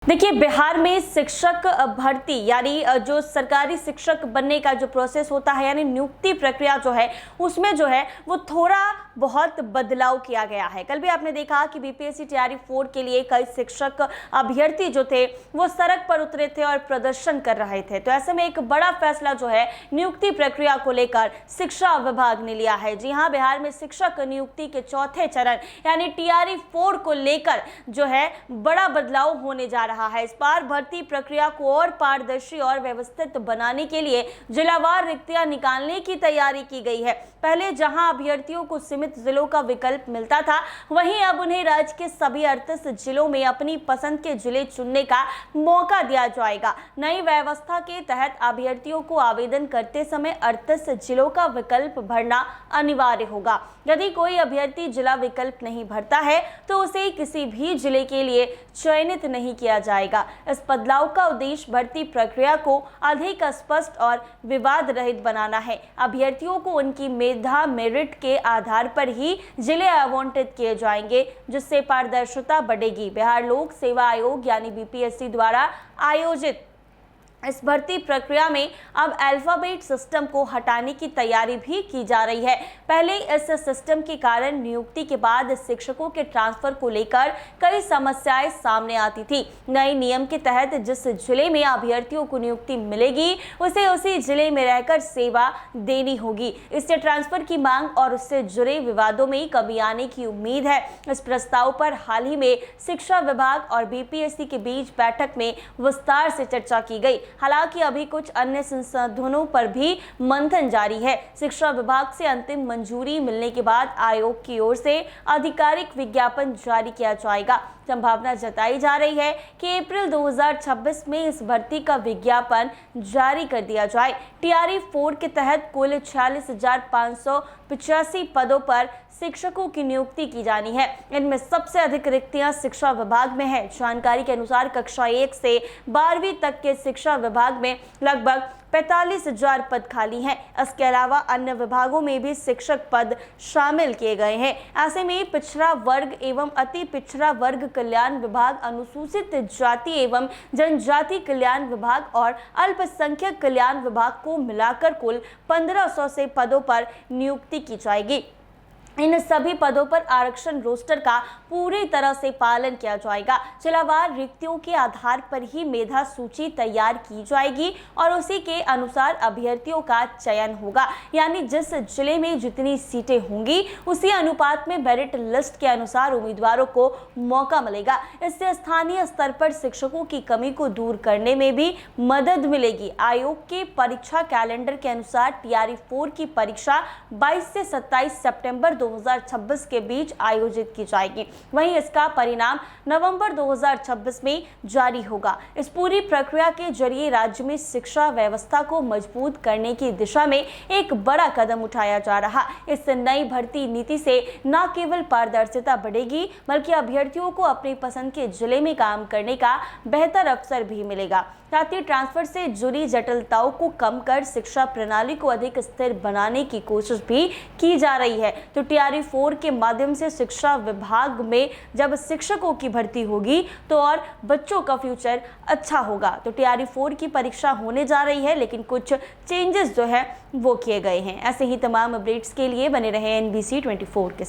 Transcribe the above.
देखिए, बिहार में शिक्षक भर्ती यानी जो सरकारी शिक्षक बनने का जो प्रोसेस होता है यानी नियुक्ति प्रक्रिया जो है उसमें जो है वो थोड़ा बहुत बदलाव किया गया है। कल भी आपने देखा कि बीपीएससी तैयारी 4 के लिए कई शिक्षक अभ्यर्थी जो थे वो सड़क पर उतरे थे और प्रदर्शन कर रहे थे। तो ऐसे में एक बड़ा फैसला जो है नियुक्ति प्रक्रिया को लेकर शिक्षा विभाग ने लिया है। जी हाँ, बिहार में शिक्षक नियुक्ति के चौथे चरण यानी तैयारी 4 को लेकर जो है बड़ा बदलाव होने जा रहा है। इस बार भर्ती प्रक्रिया को और पारदर्शी और व्यवस्थित बनाने के लिए जिलावार रिक्तियां निकालने की तैयारी की गई है। पहले जहां अभ्यर्थियों को सीमित जिलों का विकल्प मिलता था, वहीं अब उन्हें राज्य के सभी 38 जिलों में अपनी पसंद के जिले चुनने का मौका दिया जाएगा। नई व्यवस्था के तहत अभ्यर्थियों को आवेदन करते समय 38 जिलों का विकल्प भरना अनिवार्य होगा। यदि कोई अभ्यर्थी जिला विकल्प नहीं भरता है तो उसे किसी भी जिले के लिए चयनित नहीं किया जाएगा। इस बदलाव का उद्देश्य भर्ती प्रक्रिया को अधिक स्पष्ट और विवाद रहित बनाना है। अभ्यर्थियों को उनकी मेधा मेरिट के आधार पर ही जिले आवंटित किए जाएंगे, जिससे पारदर्शिता बढ़ेगी। बिहार लोक सेवा आयोग यानी बीपीएससी द्वारा आयोजित इस भर्ती प्रक्रिया में अब अल्फाबेट सिस्टम को हटाने की तैयारी भी की जा रही है। पहले इस सिस्टम के कारण नियुक्ति के बाद शिक्षकों के ट्रांसफर को लेकर कई समस्याएं सामने आती थी। नए नियम के तहत जिस जिले में अभ्यर्थियों को नियुक्ति मिलेगी उसे उसी जिले में रहकर सेवा देनी होगी। इससे ट्रांसफर की मांग और उससे जुड़े विवादों में कमी आने की उम्मीद है। इस प्रस्ताव पर हाल ही में शिक्षा विभाग और बीपीएससी के बीच बैठक में विस्तार से चर्चा की गई। हालांकि अभी कुछ अन्य संशोधनों पर भी मंथन जारी है। शिक्षा विभाग से अंतिम मंजूरी मिलने के बाद आयोग की ओर से आधिकारिक विज्ञापन जारी किया जाएगा। संभावना जताई जा रही है कि अप्रैल 2026 में इस भर्ती का विज्ञापन जारी कर दिया जाए। तैयारी 4 के तहत कुल 46,585 पदों पर शिक्षकों की नियुक्ति की जानी है। इनमें सबसे अधिक रिक्तियां शिक्षा विभाग में है। जानकारी के अनुसार कक्षा 1 से 12वीं तक के शिक्षा विभाग में लगभग 45,000 पद खाली हैं। इसके अलावा अन्य विभागों में भी शिक्षक पद शामिल किए गए हैं। ऐसे में पिछड़ा वर्ग एवं अति पिछड़ा वर्ग कल्याण विभाग, अनुसूचित जाति एवं जनजाति कल्याण विभाग और अल्पसंख्यक कल्याण विभाग को मिलाकर कुल 1500 से पदों पर नियुक्ति की जाएगी। इन सभी पदों पर आरक्षण रोस्टर का पूरी तरह से पालन किया जाएगा। जिलावार रिक्तियों के आधार पर ही मेधा सूची तैयार की जाएगी और उसी के अनुसार अभ्यर्थियों का चयन होगा। यानी जिस जिले में जितनी सीटें होंगी उसी अनुपात में मेरिट लिस्ट के अनुसार उम्मीदवारों को मौका मिलेगा। इससे स्थानीय स्तर पर शिक्षकों की कमी को दूर करने में भी मदद मिलेगी। आयोग के परीक्षा कैलेंडर के अनुसार तैयारी 4 की परीक्षा 22 से 27 सितंबर 2026 के बीच आयोजित की जाएगी। वहीं इसका परिणाम नवंबर 2026 में जारी होगा। इस पूरी प्रक्रिया के जरिए राज्य में शिक्षा व्यवस्था को मजबूत करने की दिशा में एक बड़ा कदम उठाया जा रहा। इस नई भर्ती नीति से न केवल पारदर्शिता बढ़ेगी बल्कि अभ्यर्थियों को अपनी पसंद के जिले में काम करने का बेहतर अवसर भी मिलेगा। साथ ही ट्रांसफर से जुड़ी जटिलताओं को कम कर शिक्षा प्रणाली को अधिक स्थिर बनाने की कोशिश भी की जा रही है। तो तैयारी 4 के माध्यम से शिक्षा विभाग में जब शिक्षकों की भर्ती होगी तो और बच्चों का फ्यूचर अच्छा होगा। तो तैयारी 4 की परीक्षा होने जा रही है, लेकिन कुछ चेंजेस जो है वो किए गए हैं। ऐसे ही तमाम अपडेट्स के लिए बने रहे NBC 24 के साथ।